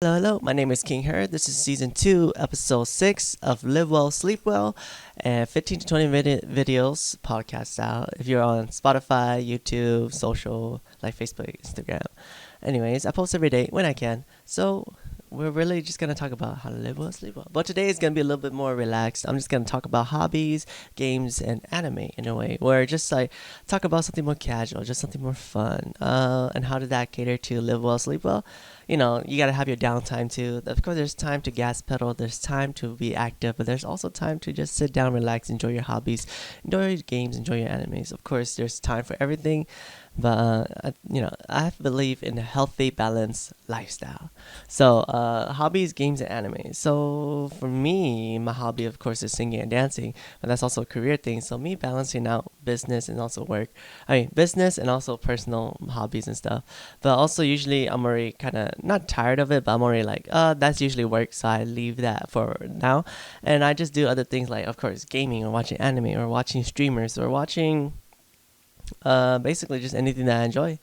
Hello. My name is King Her. This is season 2, episode 6 of LiveWell SleepWell, and 15 to 20-minute videos, podcast style. If you're on Spotify, YouTube, social, like Facebook, Instagram. Anyways, I post every day when I can. So we're really just gonna talk about how to live well, sleep well. But today is gonna be a little bit more relaxed. I'm just gonna talk about hobbies, games, and anime in a way, where just like talk about something more casual, just something more fun. And how did that cater to live well, sleep well? You gotta have your downtime too. Of course, there's time to gas pedal, there's time to be active, but there's also time to just sit down, relax, enjoy your hobbies, enjoy your games, enjoy your animes. Of course, there's time for everything, but I believe in a healthy, balanced lifestyle. So, hobbies, games, and anime. So for me, my hobby, of course, is singing and dancing, but that's also a career thing. So me balancing out business and also work. I mean, business and also personal hobbies and stuff. But also usually I'm already kind of not tired of it, but I'm already like, that's usually work, so I leave that for now, and I just do other things like, of course, gaming or watching anime or watching streamers or watching, basically just anything that I enjoy.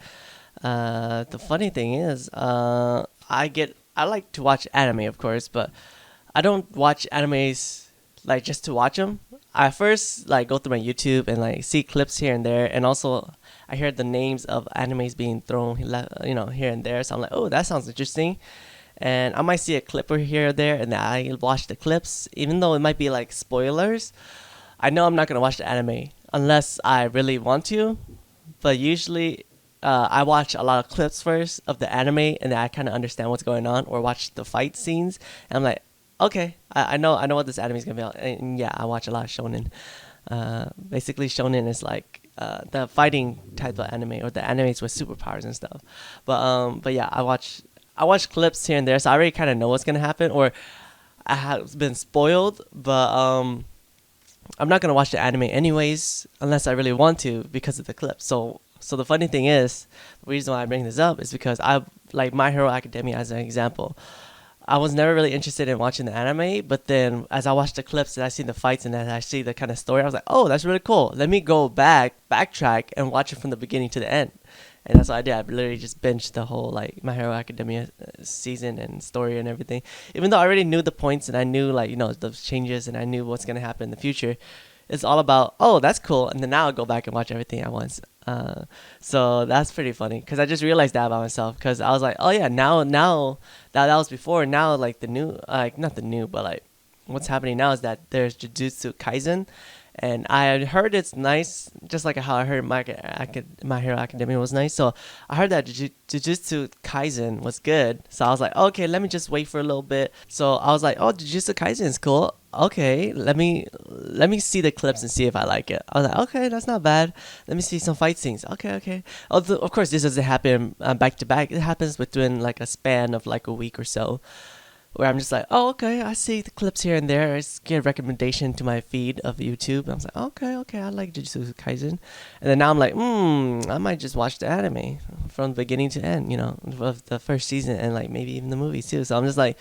The funny thing is, I like to watch anime, of course, but I don't watch animes like just to watch them. I first like go through my YouTube and like see clips here and there, and also I hear the names of animes being thrown, here and there. So I'm like, oh, that sounds interesting, and I might see a clip or here or there, and then I watch the clips, even though it might be like spoilers. I know I'm not gonna watch the anime unless I really want to, but usually I watch a lot of clips first of the anime, and then I kind of understand what's going on, or watch the fight scenes, and I'm like, okay, I know what this anime is gonna be about. And yeah, I watch a lot of shonen. Basically, shonen is like the fighting type of anime, or the animes with superpowers and stuff. But yeah, I watch clips here and there, so I already kind of know what's gonna happen, or I have been spoiled. But I'm not gonna watch the anime anyways unless I really want to because of the clips. So the funny thing is, the reason why I bring this up is because I like My Hero Academia as an example. I was never really interested in watching the anime, but then as I watched the clips and I see the fights and then I see the kind of story, I was like, oh, that's really cool. Let me go backtrack, and watch it from the beginning to the end. And that's what I did. I literally just binged the whole like My Hero Academia season and story and everything. Even though I already knew the points and I knew like the changes and I knew what's gonna happen in the future, it's all about, oh, that's cool, and then now I'll go back and watch everything at once. So that's pretty funny because I just realized that about myself, because I was like, oh yeah, now that was before. Now like the new, like not the new, but like what's happening now is that there's Jujutsu Kaisen, and I heard it's nice, just like how I heard My Hero Academia was nice. So I heard that Jujutsu Kaisen was good. So I was like, okay, let me just wait for a little bit. So I was like, oh, Jujutsu Kaisen is cool. Okay, let me see the clips and see if I like it. I was like, okay, that's not bad. Let me see some fight scenes. Okay, okay. Although, of course, this doesn't happen back to back. It happens within like a span of like a week or so, where I'm just like, oh, okay, I see the clips here and there. I just get a recommendation to my feed of YouTube. And I was like, okay, okay, I like Jujutsu Kaisen. And then now I'm like, I might just watch the anime from beginning to end, of the first season, and like maybe even the movies too. So I'm just like,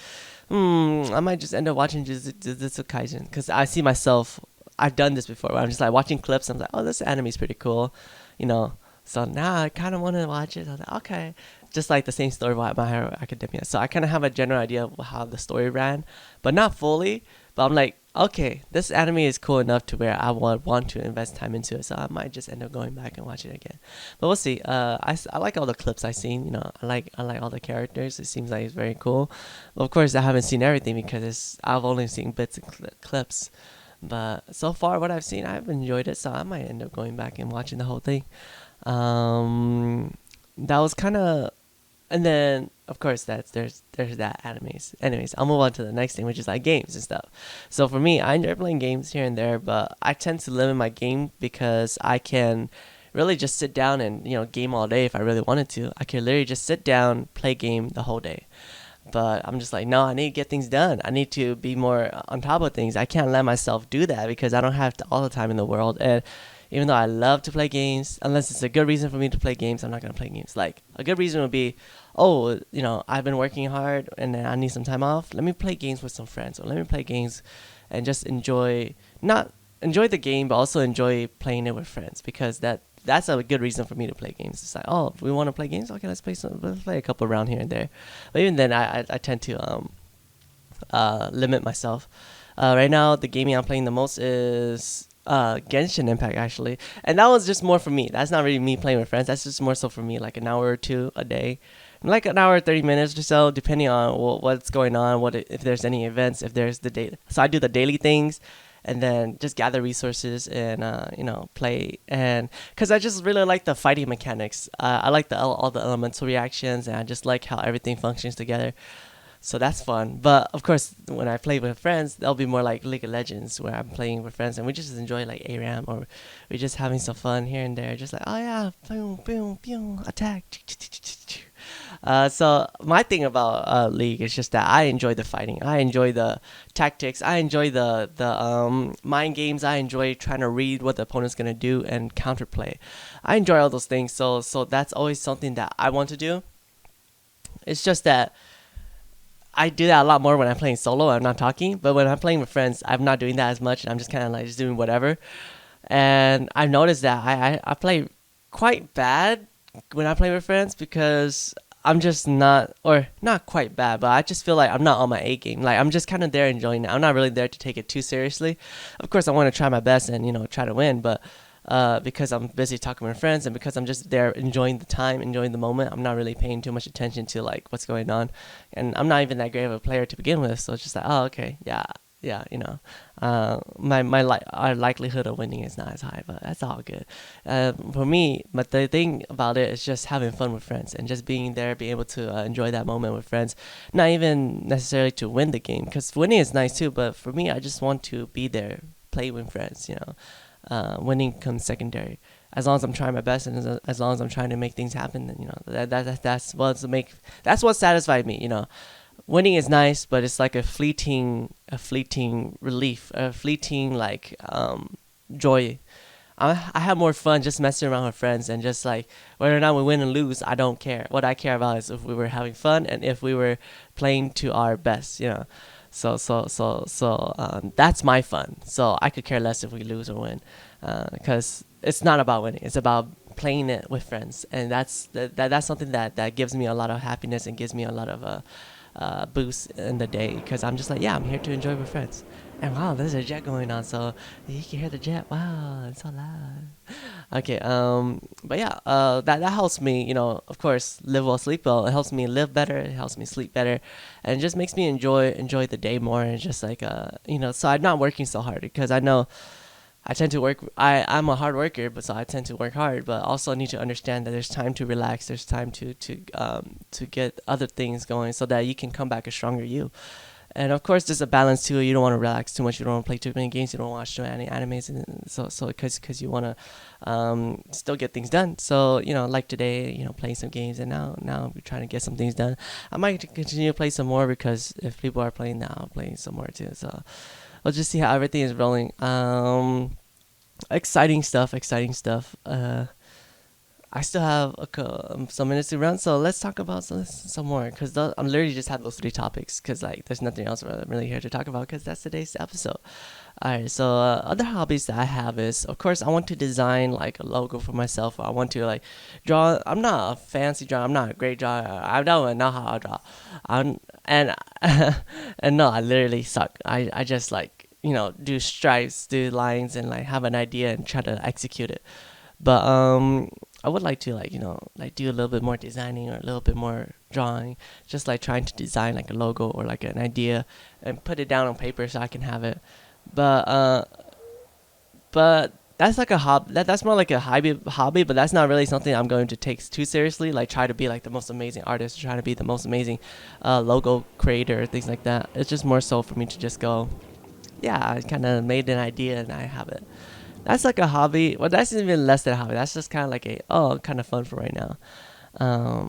I might just end up watching Jujutsu Kaisen, because I see myself. I've done this before, where I'm just like watching clips. I'm like, oh, this anime is pretty cool, you know. So now I kind of want to watch it. I was like, okay, just like the same story about My Hero Academia. So I kind of have a general idea of how the story ran, but not fully. But I'm like, okay, this anime is cool enough to where I would want to invest time into it. So I might just end up going back and watch it again. But we'll see. I like all the clips I've seen. I like all the characters. It seems like it's very cool. But of course, I haven't seen everything because I've only seen bits and clips. But so far, what I've seen, I've enjoyed it. So I might end up going back and watching the whole thing. That was kind of, and then of course there's that animes. Anyways, I'll move on to the next thing, which is like games and stuff. So for me, I enjoy playing games here and there, but I tend to limit my game because I can really just sit down and game all day if I really wanted to. I could literally just sit down, play game the whole day. But I'm just like, no, I need to get things done. I need to be more on top of things. I can't let myself do that because I don't have all the time in the world. And even though I love to play games, unless it's a good reason for me to play games, I'm not going to play games. Like, a good reason would be, oh, I've been working hard and then I need some time off. Let me play games with some friends, or let me play games and just not enjoy the game, but also enjoy playing it with friends, because that that's a good reason for me to play games. It's like, oh, if we want to play games, okay, let's play a couple around here and there. But even then, I tend to limit myself. Right now, the gaming I'm playing the most is Genshin Impact, actually, and that was just more for me. That's not really me playing with friends. That's just more so for me, like an hour or two a day, like an hour 30 minutes or so, depending on what's going on, if there's any events, if there's the day. So I do the daily things, and then just gather resources and play. And because I just really like the fighting mechanics, I like all the elemental reactions, and I just like how everything functions together. So that's fun. But of course, when I play with friends, that'll be more like League of Legends, where I'm playing with friends and we just enjoy like ARAM, or we're just having some fun here and there. Just like, oh yeah, boom, boom, boom, attack. So my thing about League is just that I enjoy the fighting. I enjoy the tactics. I enjoy the mind games. I enjoy trying to read what the opponent's gonna do and counterplay. I enjoy all those things. So that's always something that I want to do. It's just that I do that a lot more when I'm playing solo. I'm not talking, but when I'm playing with friends, I'm not doing that as much, and I'm just kind of like just doing whatever. And I've noticed that I play quite bad when I play with friends, because I'm just not, or not quite bad, but I just feel like I'm not on my A game. Like I'm just kind of there enjoying it. I'm not really there to take it too seriously. Of course, I want to try my best and try to win, but because I'm busy talking with friends and because I'm just there enjoying the time, enjoying the moment, I'm not really paying too much attention to like what's going on, and I'm not even that great of a player to begin with. So it's just like, oh, okay, yeah, our likelihood of winning is not as high, but that's all good for me. But the thing about it is just having fun with friends and just being there, being able to enjoy that moment with friends. Not even necessarily to win the game, because winning is nice too, but for me, I just want to be there, play with friends. Winning comes secondary. As long as I'm trying my best, and as long as I'm trying to make things happen, then that's what satisfied me. Winning is nice, but it's like a fleeting relief, a fleeting like joy. I have more fun just messing around with friends, and just like whether or not we win and lose, I don't care. What I care about is if we were having fun and if we were playing to our best. So that's my fun. So I could care less if we lose or win, because it's not about winning. It's about playing it with friends, and that's something that gives me a lot of happiness and gives me a lot of boost in the day, because I'm just like, yeah, I'm here to enjoy with friends. And wow, there's a jet going on, so you can hear the jet. Wow, it's so loud. Okay, but yeah, that helps me, of course, live well, sleep well. It helps me live better. It helps me sleep better, and it just makes me enjoy the day more. And just like, so I'm not working so hard, because I know I tend to work. I'm a hard worker, but so I tend to work hard. But also need to understand that there's time to relax. There's time to get other things going, so that you can come back a stronger you. And of course, there's a balance too. You don't want to relax too much. You don't want to play too many games. You don't want to watch too many animes, and so because you want to still get things done. So like today, playing some games, and now we're trying to get some things done. I might continue to play some more, because if people are playing now, I'm playing some more too. So we'll just see how everything is rolling. Exciting stuff. I still have some minutes to run, so let's talk about some more, because I'm literally just had those 3 topics, because like there's nothing else I'm really here to talk about, because that's today's episode. Alright, so other hobbies that I have is, of course, I want to design like a logo for myself. I want to like draw. I'm not a fancy drawer. I'm not a great drawer. I don't know how to draw. And and no, I literally suck. I just like do stripes, do lines, and like have an idea and try to execute it. But I would like to like do a little bit more designing, or a little bit more drawing, just like trying to design like a logo or like an idea and put it down on paper so I can have it. But that's like a hobby. That's more like a hobby, but that's not really something I'm going to take too seriously. Like try to be like the most amazing artist, or try to be the most amazing logo creator, things like that. It's just more so for me to just go, yeah, I kind of made an idea and I have it. That's like a hobby. Well, that's even less than a hobby. That's just kind of like kind of fun for right now.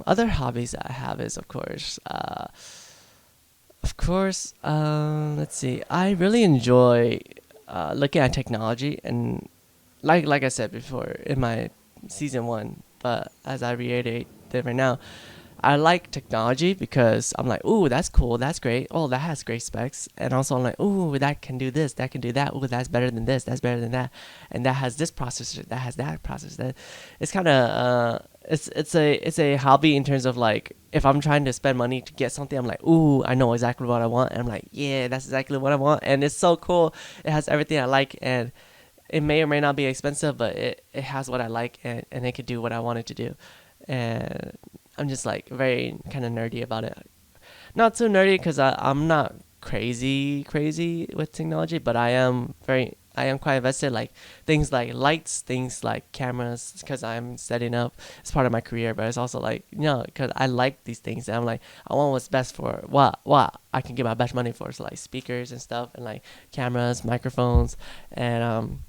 Other hobbies that I have is, of course, let's see. I really enjoy looking at technology, and like I said before in my season 1, but as I reiterate right now, I like technology because I'm like, ooh, that's cool, that's great. Oh, that has great specs. And also I'm like, ooh, that can do this, that can do that. Ooh, that's better than this, that's better than that. And that has this processor, that has that processor. That it's kind of it's a hobby in terms of like if I'm trying to spend money to get something, I'm like, ooh, I know exactly what I want. And I'm like, yeah, that's exactly what I want. And it's so cool. It has everything I like, and it may or may not be expensive, but it has what I like, and it could do what I want it to do. And I'm just like very kind of nerdy about it. Not too nerdy because I'm not crazy with technology, but I am quite invested. Like things like lights, things like cameras, because I'm setting up. It's part of my career, but it's also like because I like these things, and I'm like I want what's best for what I can get my best money for. So like speakers and stuff, and like cameras, microphones, and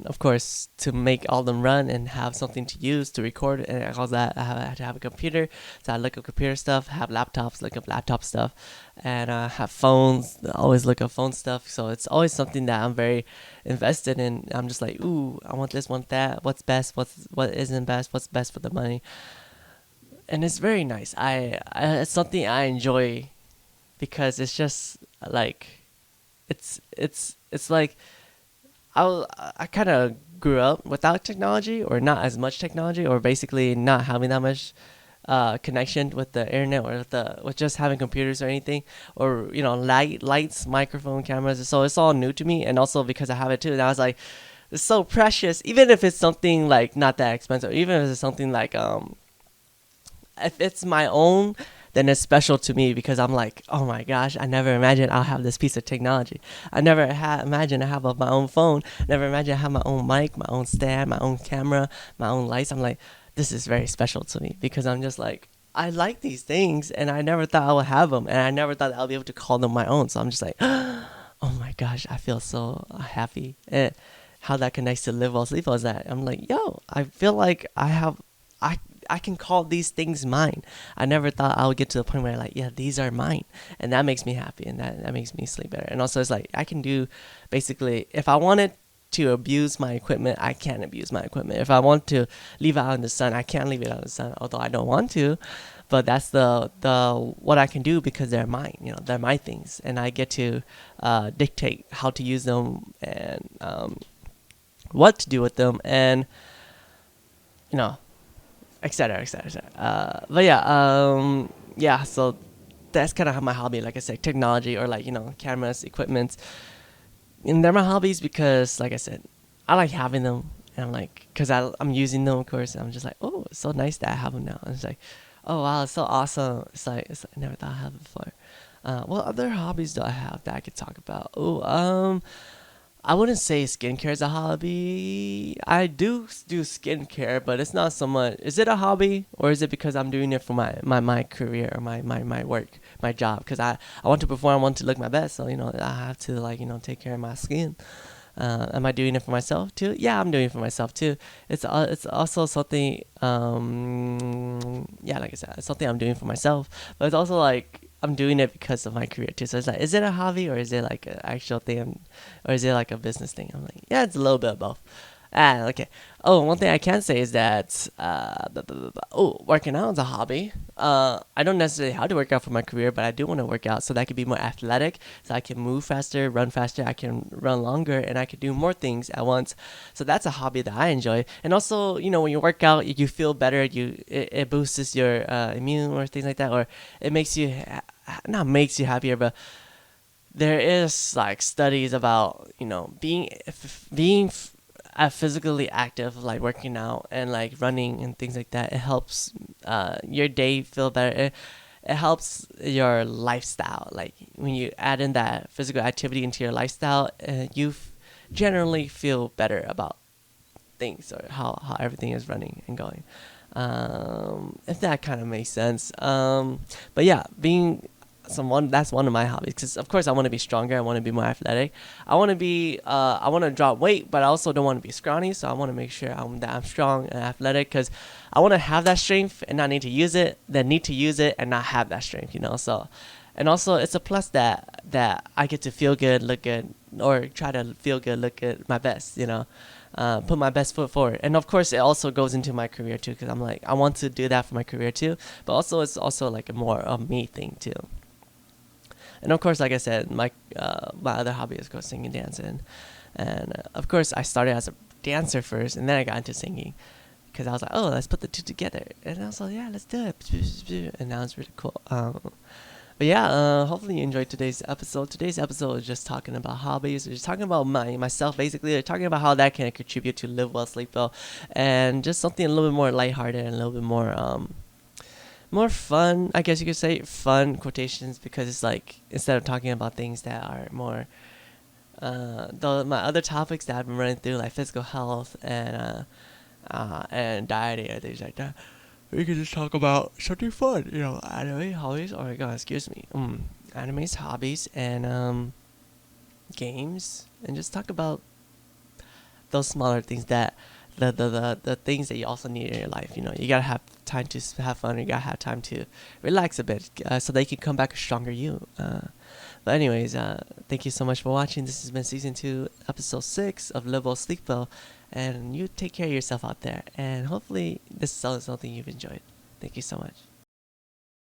of course to make all them run and have something to use to record, and all that I had to have a computer, so I look up computer stuff, have laptops, look up laptop stuff, and have phones, always look up phone stuff. So it's always something that I'm very invested in. I'm just like, ooh, I want this, want that, what's best, what isn't best, what's best for the money. And it's very nice. It's something I enjoy because it's just like it's like I kind of grew up without technology, or not as much technology, or basically not having that much connection with the internet, or with just having computers or anything, or lights, microphone, cameras. So it's all new to me, and also because I have it too. And I was like, it's so precious, even if it's something like not that expensive, even if it's something like if it's my own, then it's special to me because I'm like, oh my gosh, I never imagined I'll have this piece of technology. I never imagined I have my own phone. Never imagined I have my own mic, my own stand, my own camera, my own lights. I'm like, this is very special to me because I'm just like, I like these things, and I never thought I would have them, and I never thought I'll be able to call them my own. So I'm just like, oh my gosh, I feel so happy. And how that connects to Live Well Sleep Well is that I'm like, yo, I feel like I can call these things mine. I never thought I would get to the point where like, yeah, these are mine. And that makes me happy, and that makes me sleep better. And also it's like I can do basically, if I wanted to abuse my equipment, I can abuse my equipment. If I want to leave it out in the sun, I can leave it out in the sun, although I don't want to. But that's the what I can do because they're mine. They're my things, and I get to dictate how to use them, and what to do with them, and etc., etc., etc. But yeah, so that's kind of my hobby. Like I said, technology, or like cameras, equipment, and they're my hobbies because, like I said, I like having them, and I'm like, because I'm using them, of course, and I'm just like, oh, it's so nice that I have them now. And it's like, oh wow, it's so awesome. It's like I never thought I had it before. What other hobbies do I have that I could talk about? I wouldn't say skincare is a hobby. I do skincare, but it's not so much. Is it a hobby, or is it because I'm doing it for my career, or my work, my job? Because I want to perform, I want to look my best, so I have to take care of my skin. Am I doing it for myself too? Yeah, I'm doing it for myself too. It's also something. Yeah, like I said, it's something I'm doing for myself, but it's also like I'm doing it because of my career too. So it's like, is it a hobby, or is it like an actual thing, or is it like a business thing? I'm like, yeah, it's a little bit of both. Okay. Oh, one thing I can say is that working out is a hobby. I don't necessarily have to work out for my career, but I do want to work out so that I can be more athletic, so I can move faster, run faster, I can run longer, and I can do more things at once. So that's a hobby that I enjoy. And also, when you work out, you feel better. It boosts your immune, or things like that, or it makes you not makes you happier, but there is like studies about being physically active, like working out and like running and things like that. It helps your day feel better. It helps your lifestyle. Like when you add in that physical activity into your lifestyle, you generally feel better about things, or how everything is running and going. If that kind of makes sense. But yeah, that's one of my hobbies, because of course I want to be stronger, I want to be more athletic, I want to drop weight, but I also don't want to be scrawny. So I want to make sure that I'm strong and athletic, because I want to have that strength and not need to use it, then need to use it and not have that strength. So, and also it's a plus that I get to feel good, look good, or try to feel good, look good, my best. put my best foot forward. And of course, it also goes into my career too, because I'm like, I want to do that for my career too. But also, it's also like a more of me thing too. And of course, like I said, my other hobby is go singing, dancing, and of course, I started as a dancer first, and then I got into singing, because I was like, oh, let's put the two together, and I was like, yeah, let's do it, and that was really cool. But yeah, hopefully you enjoyed today's episode. Today's episode is just talking about hobbies. We're just talking about myself, basically. We're talking about how that can contribute to live well, sleep well, and just something a little bit more lighthearted and a little bit more fun. I guess you could say fun quotations, because it's like, instead of talking about things that are more my other topics that I've been running through, like physical health and dieting and things like that, we could just talk about something fun, anime hobbies. Oh my god, excuse me. Animes, hobbies, and games, and just talk about those smaller things, that the things that you also need in your life. You gotta have time to have fun. You gotta have time to relax a bit, so they can come back a stronger you. But anyways, thank you so much for watching. This has been season 2, episode 6 of LiveWell SleepWell, and you take care of yourself out there. And hopefully this is something you've enjoyed. Thank you so much.